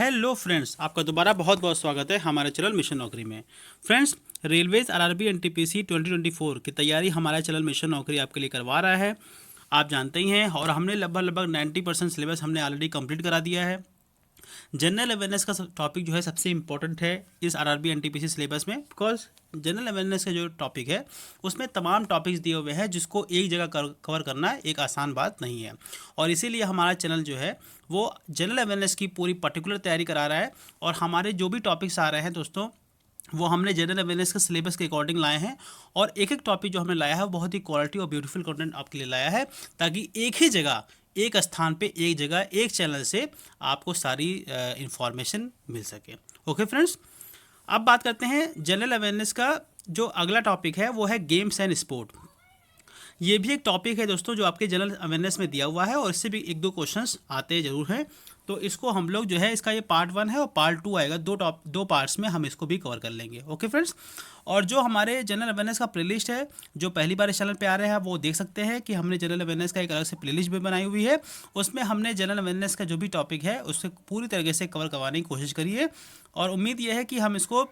Hello friends, आपका दोबारा बहुत बहुत स्वागत है हमारे चैनल मिशन नौकरी में। फ्रेंड्स, रेलवेज आरआरबी एनटीपीसी 2024 की तैयारी हमारा चैनल मिशन नौकरी आपके लिए करवा रहा है। आप जानते ही हैं, और हमने लगभग 90% सिलेबस हमने ऑलरेडी कंप्लीट करा दिया है। जनरल अवेयरनेस का टॉपिक जो है सबसे इम्पोर्टेंट है इस आरआरबी एनटीपीसी सिलेबस में, बिकॉज जनरल अवेयरनेस का जो टॉपिक है उसमें तमाम टॉपिक्स दिए हुए हैं जिसको एक जगह कवर करना एक आसान बात नहीं है। और इसीलिए हमारा चैनल जो है वो जनरल अवेयरनेस की पूरी पर्टिकुलर तैयारी करा रहा है। और हमारे जो भी टॉपिक्स आ रहे हैं दोस्तों, वो हमने जनरल अवेयरनेस के सिलेबस के अकॉर्डिंग लाए हैं। और एक एक टॉपिक जो हमने लाया है वो बहुत ही क्वालिटी और ब्यूटीफुल कंटेंट आपके लिए लाया है, ताकि एक ही जगह, एक स्थान पे, एक जगह, एक चैनल से आपको सारी इंफॉर्मेशन मिल सके। ओके फ्रेंड्स, अब बात करते हैं जनरल अवेयरनेस का। जो अगला टॉपिक है वो है गेम्स एंड स्पोर्ट। ये भी एक टॉपिक है दोस्तों जो आपके जनरल अवेयरनेस में दिया हुआ है, और इससे भी एक दो क्वेश्चंस आते ज़रूर हैं। तो इसको हम लोग जो है, इसका ये पार्ट 1 है और पार्ट 2 आएगा। दो पार्ट्स में हम इसको भी कवर कर लेंगे। ओके फ्रेंड्स, और जो हमारे जनरल अवेयरनेस का प्लेलिस्ट है, जो पहली बार इस चैनल पे आ रहे हैं, वो देख सकते हैं कि हमने जनरल अवेयरनेस का एक अलग से प्लेलिस्ट भी बनाई हुई है। उसमें हमने जनरल अवेयरनेस का जो भी टॉपिक है उससे पूरी तरीके से कवर करवाने की कोशिश करी है। और उम्मीद ये है कि हम इसको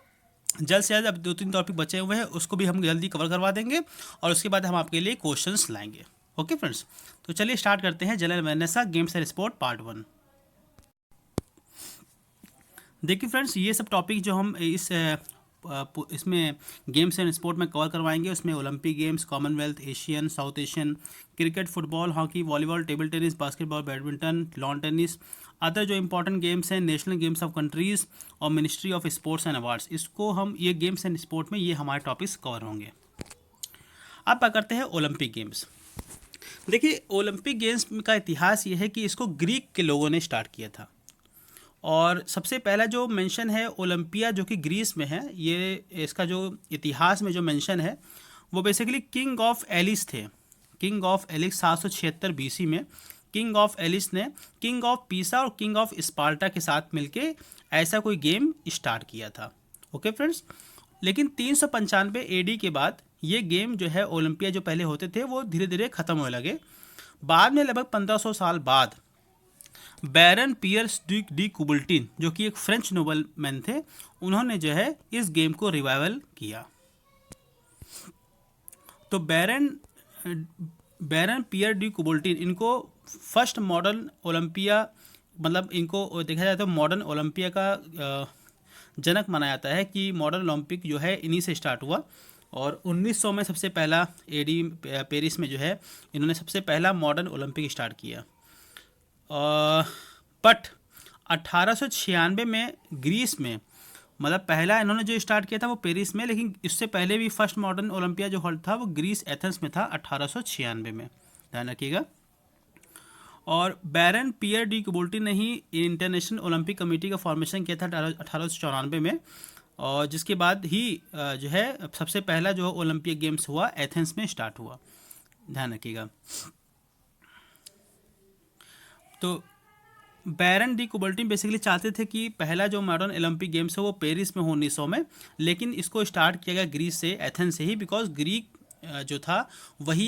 जल्द से जल्द, अब 2-3 टॉपिक बचे हुए हैं उसको भी हम जल्दी कवर करवा देंगे, और उसके बाद हम आपके लिए क्वेश्चंस लाएंगे। ओके फ्रेंड्स, तो चलिए स्टार्ट करते हैं जनरल अवेयरनेस का गेम्स एंड स्पोर्ट पार्ट 1। देखिए फ्रेंड्स, ये सब टॉपिक जो हम इसमें गेम्स एंड स्पोर्ट में कवर करवाएंगे, उसमें Olympic games, Commonwealth, Asian, south Asian, cricket, football, hockey, volleyball, table tennis, basketball, badminton, lawn tennis, other जो इंपॉर्टेंट गेम्स हैं, नेशनल गेम्स ऑफ कंट्रीज़ और ministry of sports and awards, इसको हम ये games and sport में ये हमारे topics cover होंगे। अब बात करते हैं ओलंपिक गेम्स। देखिए, ओलंपिक गेम्स का इतिहास ये है कि इसको ग्रीक के लोगों ने स्टार्ट किया था। और सबसे पहला जो मेंशन है ओलंपिया, जो कि ग्रीस में है, ये इसका जो इतिहास में जो मेंशन है वो बेसिकली किंग ऑफ एलिस थे। किंग ऑफ एलिस 776 बीसी में किंग ऑफ एलिस ने किंग ऑफ पीसा और किंग ऑफ स्पार्टा के साथ मिलके ऐसा कोई गेम स्टार्ट किया था। ओके फ्रेंड्स, लेकिन 395 एडी के बाद ये गेम जो है ओलंपिया जो पहले होते थे वो धीरे धीरे ख़त्म होने लगे। बाद में लगभग 1500 साल बाद बैरन पियर्स डी कुबल्टिन, जो कि एक फ्रेंच नोबलमैन थे, उन्होंने जो है इस गेम को रिवाइवल किया। तो बैरन पियर डी कुबल्टिन, इनको फर्स्ट मॉडर्न ओलंपिया, मतलब इनको देखा जाए तो मॉडर्न ओलंपिया का जनक माना जाता है, कि मॉडर्न ओलंपिक जो है इन्हीं से स्टार्ट हुआ। और 1900 में सबसे पहला एडी पेरिस में जो है इन्होंने सबसे पहला मॉडर्न ओलंपिक स्टार्ट किया। बट 1896 में ग्रीस में, मतलब पहला इन्होंने जो स्टार्ट किया था वो पेरिस में, लेकिन इससे पहले भी फर्स्ट मॉडर्न ओलंपिया जो हॉल था वो ग्रीस एथेंस में था 1896 में, ध्यान रखिएगा। और बैरन पियर डी कुबल्टिन ने ही इंटरनेशनल ओलंपिक कमेटी का फॉर्मेशन किया था 1894 में, और जिसके बाद ही जो है सबसे पहला जो ओलंपिक गेम्स हुआ एथेंस में स्टार्ट हुआ, ध्यान रखिएगा। तो बैरन डी कुबल्टिन बेसिकली चाहते थे कि पहला जो मॉडर्न ओलंपिक गेम्स है वो पेरिस में हो 1900 में, लेकिन इसको स्टार्ट किया गया ग्रीस से, एथेंस से ही, बिकॉज ग्रीक जो था वही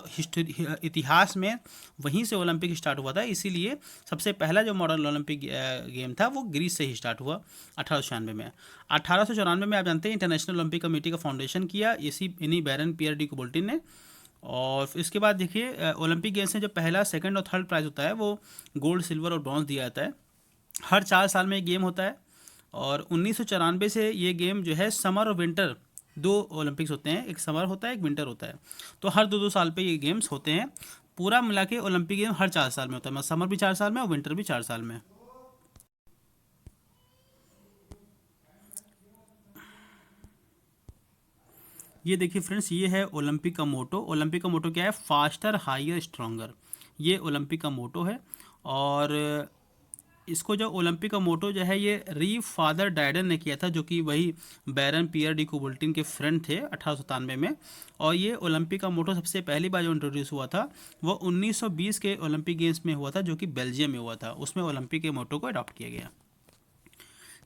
हिस्ट्री इतिहास में वहीं से ओलंपिक स्टार्ट हुआ था, इसीलिए सबसे पहला जो मॉडर्न ओलंपिक गेम था वो ग्रीस से ही स्टार्ट हुआ 1896 में। 1894 में आप जानते हैं इंटरनेशनल ओलंपिक कमेटी का फाउंडेशन किया इन्हीं बैरन पियर डी कुबल्टिन ने। और इसके बाद देखिए, ओलंपिक गेम्स में जो पहला, सेकंड और थर्ड प्राइज़ होता है वो गोल्ड, सिल्वर और ब्रॉन्ज दिया जाता है। हर 4 साल में एक गेम होता है। और 1994 से ये गेम जो है, समर और विंटर 2 ओलंपिक्स होते हैं, एक समर होता है, एक विंटर होता है। तो हर 2-2 साल पे ये गेम्स होते हैं। पूरा मिला के ओलंपिक गेम हर 4 साल में होता है, मतलब समर भी 4 साल में और विंटर भी 4 साल में। ये देखिए फ्रेंड्स, ये है ओलंपिक का मोटो। ओलंपिक का मोटो क्या है? Faster, higher, stronger. ये ओलंपिक का मोटो है। और इसको जो ओलंपिक का मोटो जो है ये री फादर डायडन ने किया था, जो कि वही बैरन पियर डी कुबल्टिन के फ्रेंड थे 1897 में। और ये ओलंपिक का मोटो सबसे पहली बार जो इंट्रोड्यूस हुआ था वो 1920 के ओलंपिक गेम्स में हुआ था, जो कि बेल्जियम में हुआ था। उसमें ओलंपिक के मोटो को अडॉप्ट किया गया।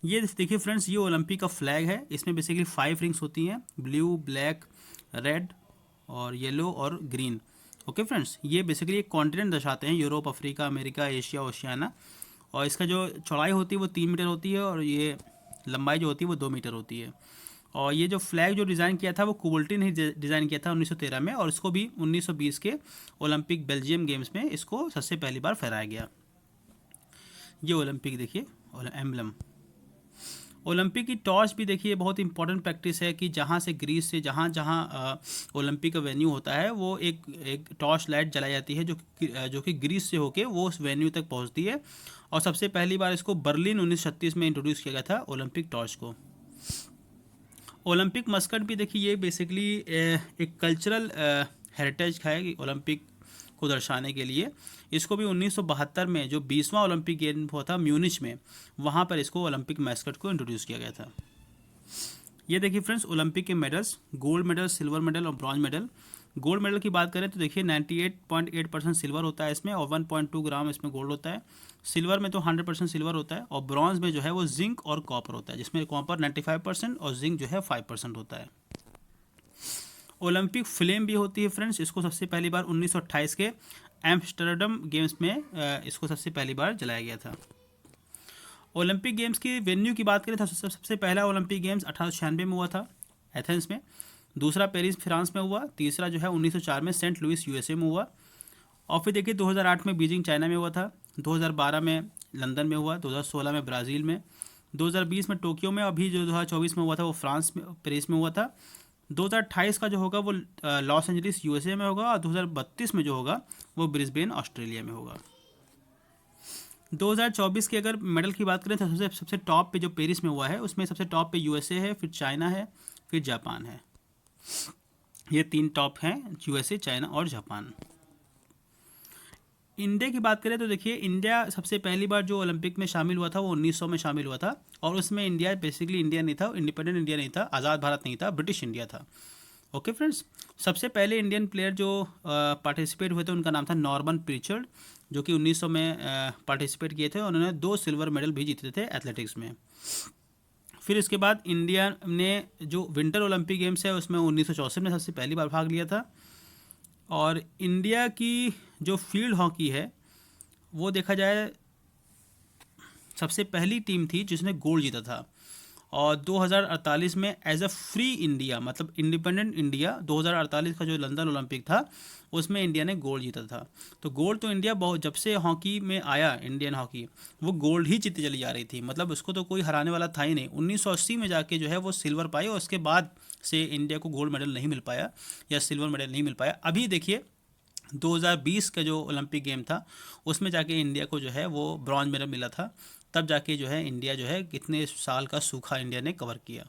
ये देखिए फ्रेंड्स, ये ओलंपिक का फ्लैग है। इसमें बेसिकली 5 रिंग्स होती हैं, ब्लू, ब्लैक, रेड और येलो और ग्रीन। ओके फ्रेंड्स, ये बेसिकली एक कॉन्टिनेंट दर्शाते हैं, Europe, Africa, America, Asia, Oceania. और इसका जो चौड़ाई होती है वो 3 मीटर होती है और ये लंबाई जो होती है वो 2 मीटर होती है। और ये जो फ्लैग जो डिज़ाइन किया था वो कुबल्टी ने डिज़ाइन किया था 1913 में, और इसको भी 1920 के ओलंपिक बेल्जियम गेम्स में इसको सबसे पहली बार फहराया गया। ये ओलंपिक देखिए एम्बलम। ओलंपिक की टॉर्च भी देखिए बहुत इंपॉर्टेंट प्रैक्टिस है कि जहाँ से ग्रीस से जहाँ जहाँ ओलंपिक का वेन्यू होता है वो एक टॉर्च लाइट जलाई जाती है जो कि ग्रीस से होके वो उस वेन्यू तक पहुँचती है। और सबसे पहली बार इसको बर्लिन 1936 में इंट्रोड्यूस किया गया था ओलंपिक टॉर्च को। ओलंपिक मस्कट भी देखिए ये बेसिकली एक कल्चरल हेरिटेज है कि ओलंपिक को दर्शाने के लिए। इसको भी 1972 में जो 20वां ओलंपिक गेम हुआ था म्यूनिच में, वहाँ पर इसको ओलंपिक मैस्कट को इंट्रोड्यूस किया गया था। ये देखिए फ्रेंड्स ओलंपिक के medals, gold medal, silver medal और ब्रॉन्ज मेडल। गोल्ड मेडल की बात करें तो देखिए 98.8% सिल्वर होता है इसमें और 1.2 ग्राम इसमें गोल्ड होता है। सिल्वर में तो 100% सिल्वर होता है और ब्रॉन्ज में जो है वो जिंक और कॉपर होता है, जिसमें कॉपर 95% और जिंक जो है 5% होता है। ओलंपिक फ्लेम भी होती है फ्रेंड्स, इसको सबसे पहली बार 1928 के एम्स्टर्डम गेम्स में इसको सबसे पहली बार जलाया गया था। ओलंपिक गेम्स की वेन्यू की बात करें तो सबसे पहला ओलंपिक गेम्स 1896 में हुआ था एथेंस में, दूसरा पेरिस फ्रांस में हुआ, तीसरा जो है 1904 में सेंट लुइस यूएसए में हुआ, और फिर देखिए 2008 में बीजिंग चाइना में हुआ था, 2012 में लंदन में हुआ, 2016 में ब्राज़ील में, 2020 में टोक्यो में, अभी जो 2024 में हुआ था वो फ्रांस में पेरिस में हुआ था। 2028 का जो होगा वो लॉस एंजलिस यूएसए में होगा और 2032 में जो होगा वो ब्रिस्बेन ऑस्ट्रेलिया में होगा। 2024 के अगर मेडल की बात करें तो सबसे टॉप पे जो पेरिस में हुआ है उसमें सबसे टॉप पे यूएसए है, फिर चाइना है, फिर जापान है। ये 3 टॉप हैं, यूएसए, चाइना और जापान। इंडिया की बात करें तो देखिए इंडिया सबसे पहली बार जो ओलंपिक में शामिल हुआ था वो 1900 में शामिल हुआ था, और उसमें इंडिया बेसिकली इंडिया नहीं था, इंडिपेंडेंट इंडिया नहीं था, आज़ाद भारत नहीं था, ब्रिटिश इंडिया था। ओके फ्रेंड्स, सबसे पहले इंडियन प्लेयर जो पार्टिसिपेट हुए थे उनका नाम था नॉर्मन प्रीचर्ड, जो कि 1900 में पार्टिसिपेट किए थे। उन्होंने 2 सिल्वर मेडल भी जीते थे एथलेटिक्स में। फिर इसके बाद इंडिया ने जो विंटर ओलंपिक गेम्स है उसमें 1964 में सबसे पहली बार भाग लिया था। और इंडिया की जो फील्ड हॉकी है वो देखा जाए सबसे पहली टीम थी जिसने गोल्ड जीता था, और 2048 में एज अ फ्री इंडिया मतलब इंडिपेंडेंट इंडिया 2048 का जो लंदन ओलंपिक था उसमें इंडिया ने गोल्ड जीता था। तो गोल्ड तो इंडिया बहुत जब से हॉकी में आया, इंडियन हॉकी वो गोल्ड ही जीती चली जा रही थी, मतलब उसको तो कोई हराने वाला था ही नहीं। 1980 में जाके जो है वो सिल्वर पाई और उसके बाद से इंडिया को गोल्ड मेडल नहीं मिल पाया या सिल्वर मेडल नहीं मिल पाया। अभी देखिए 2020 का जो ओलंपिक गेम था उसमें जाके इंडिया को जो है वो ब्रॉन्ज मेडल मिला था, तब जाके जो है इंडिया जो है कितने साल का सूखा इंडिया ने कवर किया।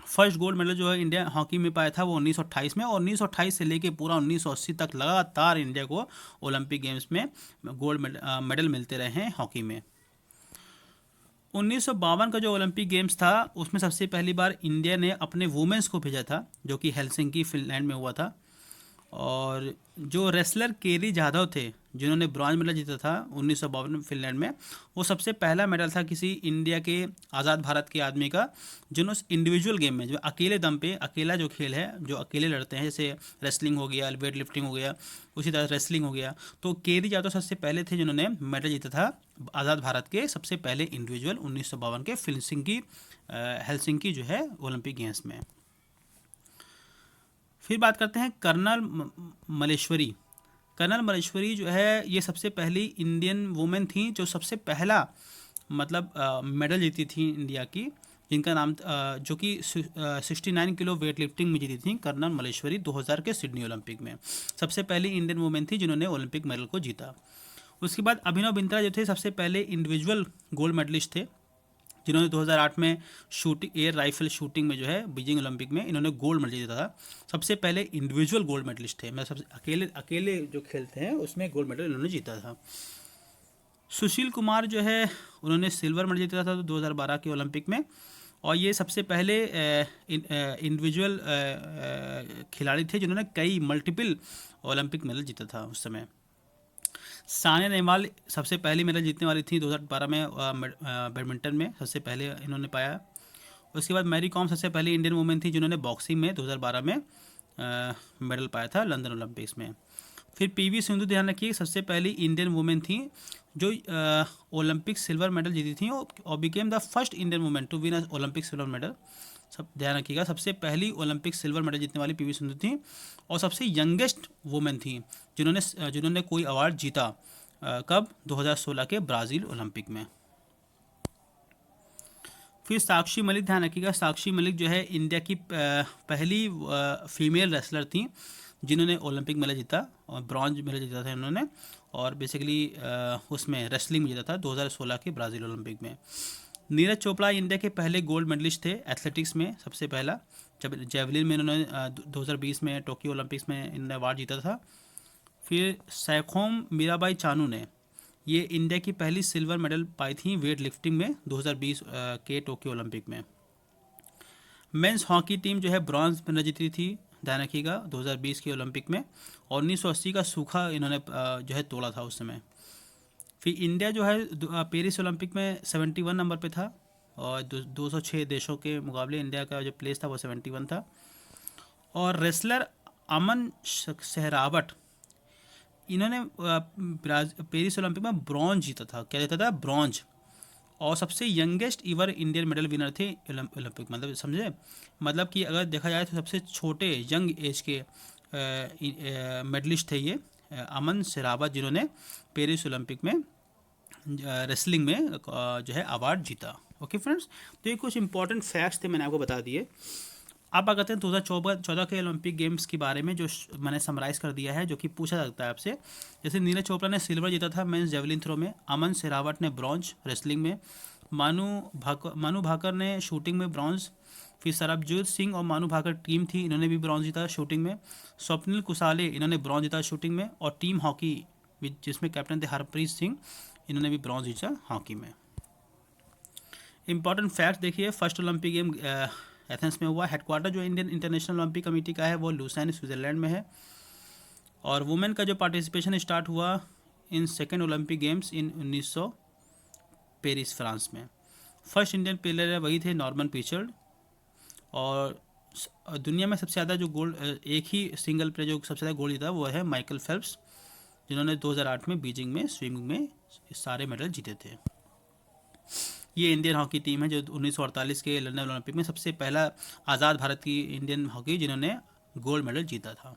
फर्स्ट गोल्ड मेडल जो है इंडिया हॉकी में पाया था वो 1928 में, और 1928 से लेके पूरा 1980 तक लगातार इंडिया को ओलंपिक गेम्स में गोल्ड मेडल मिलते रहे हैं हॉकी में। 1952 का जो ओलंपिक गेम्स था उसमें सबसे पहली बार इंडिया ने अपने वुमेंस को भेजा था, जो कि हेलसिंकी फिनलैंड में हुआ था। और जो रेसलर केरी जाधव थे जिन्होंने ब्रॉन्ज मेडल जीता था 1952 में फिनलैंड में, वो सबसे पहला मेडल था किसी इंडिया के आज़ाद भारत के आदमी का जिन्होंने इंडिविजुअल गेम में जो अकेले दम पे अकेला जो खेल है जो अकेले लड़ते हैं, जैसे रेसलिंग हो गया, वेट लिफ्टिंग हो गया, उसी तरह रेसलिंग हो गया, तो केरी जाधव सबसे पहले थे जिन्होंने मेडल जीता था आज़ाद भारत के सबसे पहले इंडिविजुअल 1952 के हेलसिंकी जो है ओलंपिक गेम्स में। फिर बात करते हैं कर्नल मलेश्वरी। कर्नल मलेश्वरी जो है ये सबसे पहली इंडियन वुमेन थी जो सबसे पहला मतलब मेडल जीती थी इंडिया की, जिनका नाम जो कि 69 किलो वेट लिफ्टिंग में जीती थी कर्नल मलेश्वरी 2000 के सिडनी ओलंपिक में। सबसे पहली इंडियन वुमेन थी जिन्होंने ओलंपिक मेडल को जीता। उसके बाद अभिनव बिंद्रा जो थे सबसे पहले इंडिविजुअल गोल्ड मेडलिस्ट थे, जिन्होंने 2008 में शूटिंग एयर राइफल शूटिंग में जो है बीजिंग ओलंपिक में इन्होंने गोल्ड मेडल जीता था। सबसे पहले इंडिविजुअल गोल्ड मेडलिस्ट थे, मतलब सबसे अकेले जो खेलते हैं उसमें गोल्ड मेडल इन्होंने जीता था। सुशील कुमार जो है उन्होंने सिल्वर मेडल जीता था 2012 के ओलंपिक में, और ये सबसे पहले इंडिविजुअल खिलाड़ी थे जिन्होंने कई मल्टीपल ओलंपिक मेडल जीता था उस समय। सानिया नेहवाल सबसे पहली मेडल जीतने वाली थी 2012 में बैडमिंटन में, सबसे पहले इन्होंने पाया। उसके बाद मैरी कॉम सबसे पहली इंडियन वुमेन थी जिन्होंने बॉक्सिंग में 2012 में मेडल पाया था लंदन ओलंपिक्स में। फिर पीवी सिंधु, ध्यान रखिए, सबसे पहली इंडियन वुमेन थी जो ओलंपिक सिल्वर मेडल जीती थी और became the first Indian women to win a Olympic silver medal. सब ध्यान रखिएगा, सबसे पहली ओलंपिक सिल्वर मेडल जीतने वाली पीवी सिंधु थी और सबसे यंगेस्ट वुमेन थी जिन्होंने कोई अवार्ड जीता। कब? 2016 के ब्राज़ील ओलंपिक में। फिर साक्षी मलिक, ध्यान रखिएगा, साक्षी मलिक जो है इंडिया की पहली फीमेल रेसलर थी जिन्होंने ओलंपिक मेडल जीता और ब्रॉन्ज मेडल जीता था इन्होंने, और बेसिकली उसमें रेसलिंग में जीता था 2016 के ब्राज़ील ओलंपिक में। नीरज चोपड़ा इंडिया के पहले गोल्ड मेडलिस्ट थे एथलेटिक्स में, सबसे पहला, जब जेवलिन में इन्होंने 2020 में टोक्यो ओलंपिक्स में इन्होंने अवार्ड जीता था। फिर सैखोम मीराबाई चानू ने ये इंडिया की पहली सिल्वर मेडल पाई थी वेट लिफ्टिंग में 2020 के टोक्यो ओलंपिक में। मेंस हॉकी टीम जो है ब्रॉन्ज मेडल जीती थी, ध्यान रखिएगा, 2020 के ओलंपिक में, और 1980 का सूखा इन्होंने जो है तोड़ा था उस समय। फिर इंडिया जो है पेरिस ओलंपिक में 71 नंबर पे था और 206 देशों के मुकाबले इंडिया का जो प्लेस था वो 71 था। और रेसलर अमन सहरावत, इन्होंने पेरिस ओलंपिक में ब्रॉन्ज जीता था। क्या जीता था? ब्रॉन्ज। और सबसे यंगेस्ट इवर इंडियन मेडल विनर थे ओलंपिक, मतलब समझे, मतलब कि अगर देखा जाए तो सबसे छोटे यंग एज के मेडलिस्ट थे ये अमन सहरावत, जिन्होंने पेरिस ओलंपिक में रेसलिंग में जो है अवार्ड जीता। ओके फ्रेंड्स, तो ये कुछ इंपॉर्टेंट फैक्ट्स थे, मैंने आपको बता दिए। अब आते हैं 2014 के ओलंपिक गेम्स के बारे में, जो मैंने समराइज़ कर दिया है, जो कि पूछा सकता है आपसे। जैसे नीरज चोपड़ा ने सिल्वर जीता था मेंस जेवलिन थ्रो में, अमन सहरावत ने ब्रॉन्ज रेसलिंग में, मानू भाकर ने शूटिंग में ब्रॉन्ज, फिर सरबजीत सिंह और मानू भाकर टीम थी, इन्होंने भी ब्रॉन्ज जीता शूटिंग में, स्वप्निल कुसाले इन्होंने ब्रॉन्ज जीता शूटिंग में, और टीम हॉकी जिसमें कैप्टन थे हरप्रीत सिंह, इन्होंने भी ब्रॉन्ज जीता हॉकी में। इंपॉर्टेंट फैक्ट देखिए, फर्स्ट ओलंपिक गेम एथेंस में हुआ। हेडक्वार्टर जो इंडियन इंटरनेशनल ओलंपिक कमेटी का है वो लुसाइन स्विट्ज़रलैंड में है। और वुमेन का जो पार्टिसिपेशन स्टार्ट हुआ in second Olympic games in 1900 Paris France में। फर्स्ट इंडियन प्लेयर वही थे नॉर्मन पिचर्ड। और दुनिया में सबसे ज़्यादा जो गोल्ड, एक ही सिंगल प्लेयर जो सबसे ज़्यादा गोल्ड जीता वो है माइकल फेल्प्स, जिन्होंने 2008 में बीजिंग में स्विमिंग में सारे मेडल जीते थे। ये इंडियन हॉकी टीम है जो 1948 के लंदन ओलंपिक में सबसे पहला आज़ाद भारत की इंडियन हॉकी जिन्होंने गोल्ड मेडल जीता था।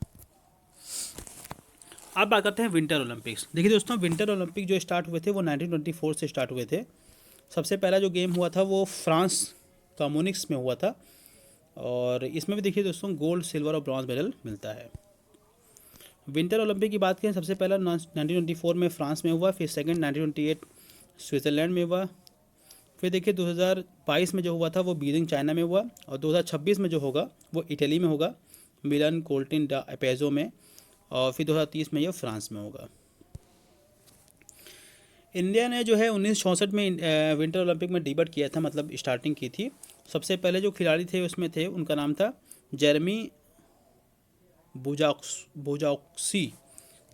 अब बात करते हैं विंटर ओलंपिक्स। देखिए दोस्तों, विंटर ओलंपिक जो स्टार्ट हुए थे वो 1924 से स्टार्ट हुए थे। सबसे पहला जो गेम हुआ था वो फ्रांस का म्यूनिख में हुआ था, और इसमें भी देखिए दोस्तों गोल्ड, सिल्वर और ब्रॉन्ज मेडल मिलता है। विंटर ओलंपिक की बात करें, सबसे पहला 1924 में फ्रांस में हुआ, फिर सेकंड 1928 स्विट्ज़रलैंड में हुआ, फिर देखिए 2022 में जो हुआ था वो बीजिंग चाइना में हुआ, और 2026 में जो होगा वो इटली में होगा, मिलान कोल्टिन डा पेजो में, और फिर 2030 में ये फ्रांस में होगा। इंडिया ने जो है 1964 में विंटर ओलंपिक में डिबेट किया था, मतलब स्टार्टिंग की थी। सबसे पहले जो खिलाड़ी थे उसमें थे, उनका नाम था जेरेमी बुजाक्सी,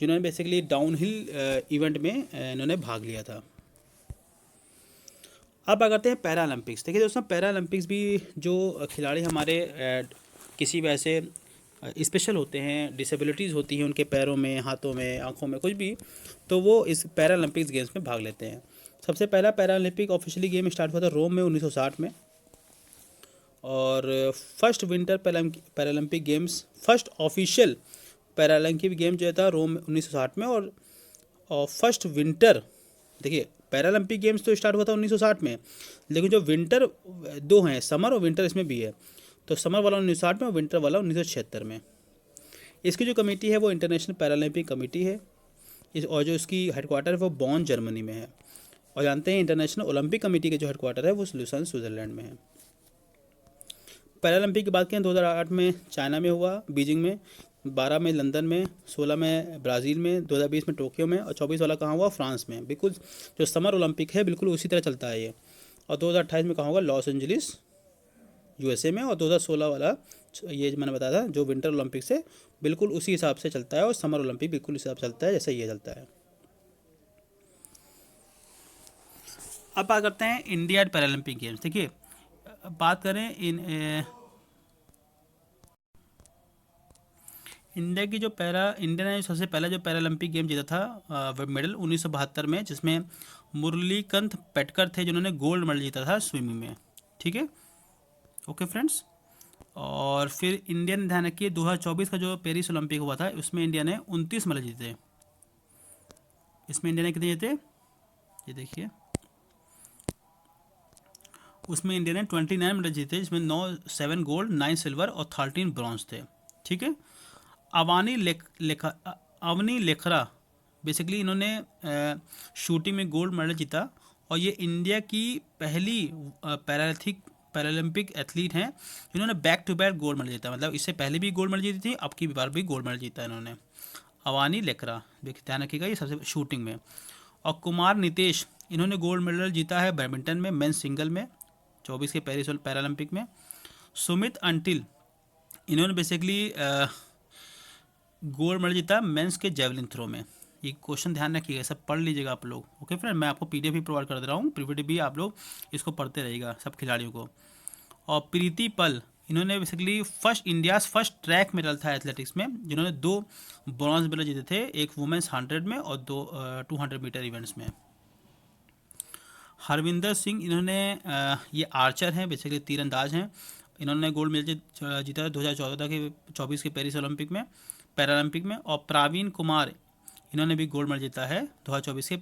जिन्होंने बेसिकली डाउनहिल इवेंट में इन्होंने भाग लिया था। अब आ करते हैं पैरा ओलंपिक्स। देखिए दोस्तों, पैरा ओलंपिक्स भी जो खिलाड़ी हमारे किसी वैसे स्पेशल होते हैं, डिसेबिलिटीज़ होती हैं उनके पैरों में, हाथों में, आँखों में, कुछ भी, तो वो इस पैरा ओलंपिक्स गेम्स में भाग लेते हैं। सबसे पहला para Olympic officially game start हुआ था रोम में 1960 में, और first winter para Olympic games, first official para Olympic game जो था रोम 1960 में, और फर्स्ट विंटर, देखिए पैरा ओलंपिक गेम्स तो स्टार्ट हुआ था 1960 में, लेकिन जो विंटर दो हैं, समर और विंटर, इसमें भी है, तो समर वाला 1960 में और विंटर वाला 1976 में। इसकी जो कमेटी है वो इंटरनेशनल पैरा ओलंपिक कमेटी है, और जो इसकी हेडक्वार्टर है वो बॉन जर्मनी में है। और जानते हैं इंटरनेशनल ओलंपिक कमेटी के जो हेडक्वार्टर है वो लुसाइन स्विट्ज़रलैंड में है। पैरा ओलंपिक की बात करें 2008 में चाइना में हुआ, बीजिंग में, 12 में लंदन में, 16 में ब्राज़ील में, 2020 में टोक्यो में, और 24 वाला कहाँ हुआ? फ्रांस में। बिल्कुल जो समर ओलंपिक है बिल्कुल उसी तरह चलता है ये। और 2028 में कहाँ होगा? लॉस एंजलिस यूएसए में। और 2016 वाला ये मैंने बताया था जो विंटर ओलंपिक से बिल्कुल उसी हिसाब से चलता है, और समर ओलंपिक बिल्कुल उसी हिसाब से चलता है जैसे ये चलता है। अब बात करते हैं इंडिया पैरालंपिक गेम्स। देखिए बात करें इंडिया की जो इंडिया ने सबसे पहला जो पैरालंपिक गेम जीता था मेडल 1972 में, जिसमें मुरलीकांत पेटकर थे जिन्होंने गोल्ड मेडल जीता था स्विमिंग में। ठीक है, ओके फ्रेंड्स। और फिर इंडिया ने ध्यान रखिए 2024 का जो पेरिस ओलंपिक हुआ था उसमें इंडिया ने 29 मेडल जीते। इसमें इंडिया ने कितने जीते, ये देखिए, उसमें इंडिया ने 29 मेडल जीते, जिसमें 7 गोल्ड, 9 सिल्वर और 13 ब्रॉन्ज थे। ठीक है। अवनी लेखरा बेसिकली इन्होंने शूटिंग में गोल्ड मेडल जीता, और ये इंडिया की पहली पैरालंपिक एथलीट हैं जिन्होंने back to back gold medal जीता। मतलब इससे पहले भी गोल्ड मेडल जीती थी, अब की बार भी गोल्ड मेडल जीता इन्होंने। अवानी लेखरा, देखिए ध्यान रखिएगा, ये सबसे शूटिंग में। और कुमार नितेश, इन्होंने गोल्ड मेडल जीता है बैडमिंटन में मेंस सिंगल में 24 के पेरिस पैरालंपिक में। सुमित अंटिल, इन्होंने बेसिकली गोल्ड मेडल जीता मेंस के जेवलिन थ्रो में। ये क्वेश्चन ध्यान रखिएगा, सब पढ़ लीजिएगा आप लोग। ओके फ्रेंड, मैं आपको पीडीएफ भी प्रोवाइड कर दे रहा हूँ, पीपीटी भी आप लोग इसको पढ़ते रहिएगा सब खिलाड़ियों को। और प्रीति पल, इन्होंने basically India's first track medal था एथलेटिक्स में, जिन्होंने 2 ब्रॉन्ज मेडल जीते थे, एक वुमेंस 100 में और 200 मीटर इवेंट्स में। हरविंदर सिंह, इन्होंने ये आर्चर हैं, बेसिकली तीरंदाज हैं, इन्होंने गोल्ड मेडल जीता 2014 के 24 के पेरिस ओलंपिक में पैरालंपिक में। और प्रवीण कुमार, इन्होंने भी गोल्ड मेडल जीता है 2024 के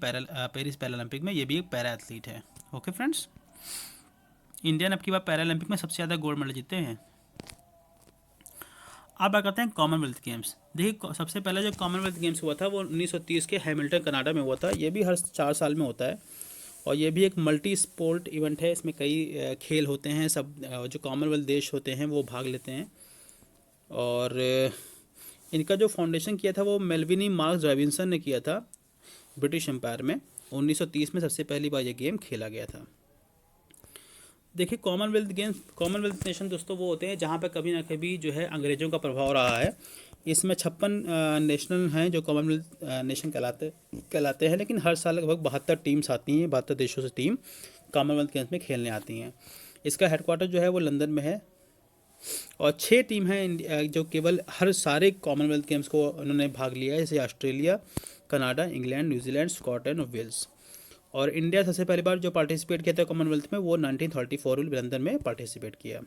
पेरिस पैरालंपिक में, ये भी एक पैरा एथलीट है। ओके फ्रेंड्स, इंडिया ने अब की बार पैरालंपिक में सबसे ज़्यादा गोल्ड मेडल जीते हैं। अब बात करते हैं कॉमनवेल्थ गेम्स। देखिए सबसे पहला जो कॉमनवेल्थ गेम्स हुआ था वो 1930 के हैमिल्टन कनाडा में हुआ था। ये भी हर 4 साल में होता है, और ये भी एक मल्टी स्पोर्ट इवेंट है। इसमें कई खेल होते हैं, सब जो कॉमनवेल्थ देश होते हैं वो भाग लेते हैं। और इनका जो फाउंडेशन किया था वो मेलविनी मार्क्स रॉबिन्सन ने किया था ब्रिटिश एम्पायर में। 1930 में सबसे पहली बार ये गेम खेला गया था। देखिए कॉमनवेल्थ गेम्स, कॉमनवेल्थ नेशन दोस्तों वो होते हैं जहाँ पे कभी ना कभी जो है अंग्रेज़ों का प्रभाव रहा है। इसमें 56 नेशनल हैं जो कॉमनवेल्थ नेशन कहलाते हैं, लेकिन हर साल लगभग 72 टीम्स आती हैं, 72 देशों से टीम कॉमनवेल्थ गेम्स में खेलने आती हैं। इसका हेडक्वार्टर जो है वो लंदन में है, और 6 टीम हैं जो केवल हर सारे कॉमनवेल्थ गेम्स को उन्होंने भाग लिया है, जैसे Australia, Canada, England, New Zealand, Scotland और वेल्स। और इंडिया सबसे पहली बार जो पार्टिसिपेट किया था कॉमनवेल्थ में वो 1934 में लंदन में पार्टिसिपेट किया।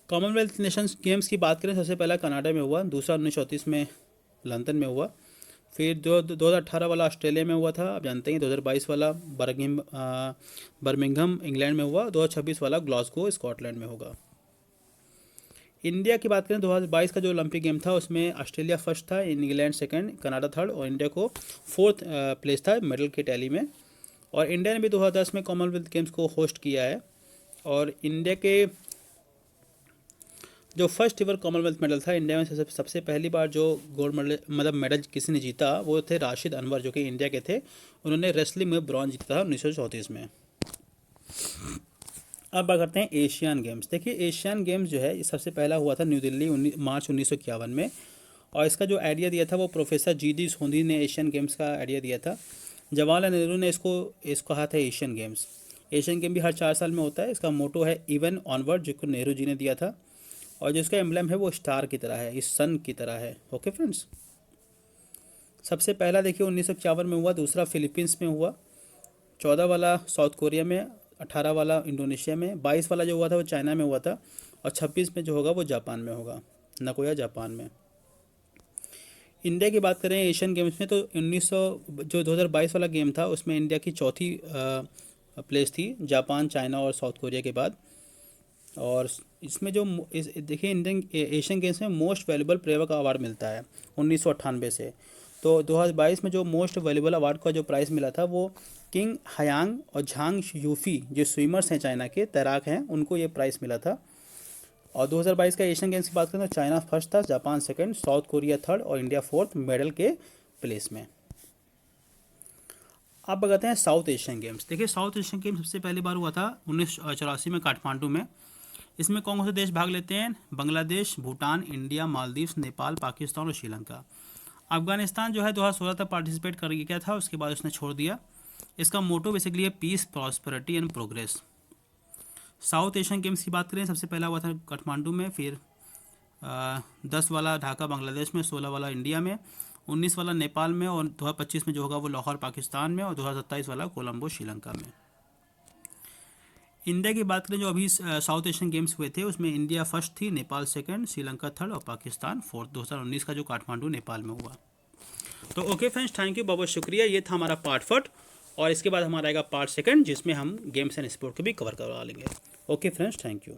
कॉमनवेल्थ नेशंस गेम्स की बात करें, सबसे पहला कनाडा में हुआ, दूसरा 1934 में लंदन में हुआ, फिर 2018 वाला ऑस्ट्रेलिया में हुआ था, आप जानते हैं। 2022 वाला बर्मिंघम इंग्लैंड में हुआ, 2026 वाला ग्लासगो स्कॉटलैंड में होगा। इंडिया की बात करें 2022 का जो ओलंपिक गेम था उसमें ऑस्ट्रेलिया फर्स्ट था, इंग्लैंड सेकंड, कनाडा थर्ड, और इंडिया को 4th प्लेस था मेडल के टैली में। और इंडिया ने भी 2010 में कॉमनवेल्थ गेम्स को होस्ट किया है। और इंडिया के जो फर्स्ट एवर कॉमनवेल्थ मेडल था इंडिया में सबसे पहली बार जो गोल्ड मेडल मतलब मेडल किसी ने जीता वो थे राशिद अनवर, जो कि इंडिया के थे। उन्होंने रेसलिंग में ब्रॉन्ज जीता था 1934 में। अब बात करते हैं एशियन गेम्स। देखिए एशियन गेम्स जो है ये सबसे पहला हुआ था न्यू दिल्ली मार्च 1951 में, और इसका जो आइडिया दिया था वो प्रोफेसर जी सोंधी ने एशियन गेम्स का आइडिया दिया था। जवाहरलाल नेहरू ने इसको कहा था एशियन गेम्स। एशियन गेम भी हर 4 साल में होता है। इसका मोटो है इवन ऑनवर्ड, जो कि नेहरू जी ने दिया था, और जिसका एम्बलम है वो स्टार की तरह है, इस सन की तरह है। ओके फ्रेंड्स, सबसे पहला देखिए 1951 में हुआ, दूसरा फिलीपींस में हुआ, 14 वाला साउथ कोरिया में, 18 वाला इंडोनेशिया में, 22 वाला जो हुआ था वो चाइना में हुआ था, और 26 में जो होगा वो जापान में होगा, नकोया जापान में। इंडिया की बात करें एशियन गेम्स में तो 2022 वाला गेम था उसमें इंडिया की चौथी प्लेस थी, जापान, चाइना और साउथ कोरिया के बाद। और इसमें जो देखिए इंडियन एशियन गेम्स में मोस्ट वैल्यूबल प्लेयर का अवार्ड मिलता है 1998 से। तो 2022 में जो मोस्ट वैल्यूबल अवार्ड का जो प्राइज़ मिला था वो किंग हयांग और झांग यूफी, जो स्विमर्स हैं चाइना के, तैराक हैं, उनको ये प्राइज़ मिला था। और 2022 का एशियन गेम्स की बात करें तो चाइना फर्स्ट था, Japan second, south Korea third और इंडिया 4th मेडल के प्लेस में। अब बताते हैं साउथ एशियन गेम्स। देखिए साउथ एशियन गेम्स सबसे पहली बार हुआ था 1984 में काठमांडू में। इसमें कौन कौन से देश भाग लेते हैं? बांग्लादेश, भूटान, इंडिया, मालदीव्स, नेपाल, पाकिस्तान और श्रीलंका। अफगानिस्तान जो है 2016 तक पार्टिसिपेट कर गया था, उसके बाद उसने छोड़ दिया। इसका मोटो बेसिकली है peace, prosperity and progress. South Asian Games की बात करें सबसे पहला हुआ था काठमांडू में, फिर 10 वाला ढाका बांग्लादेश में, 16 वाला इंडिया में, 19 वाला नेपाल में, और 2025 में जो होगा वो लाहौर पाकिस्तान में, और 2027 वाला कोलंबो श्रीलंका में। इंडिया की बात करें, जो अभी साउथ एशियन गेम्स हुए थे उसमें इंडिया फर्स्ट थी, नेपाल सेकंड, श्रीलंका थर्ड और पाकिस्तान फोर्थ, 2019 का जो काठमांडू नेपाल में हुआ। तो ओके फ्रेंड्स, थैंक यू, बहुत बहुत शुक्रिया। ये था हमारा पार्ट फर्स्ट, और इसके बाद हमारा आएगा पार्ट सेकंड जिसमें हम गेम्स एंड स्पोर्ट को भी कवर करवा लेंगे। Okay friends, thank you.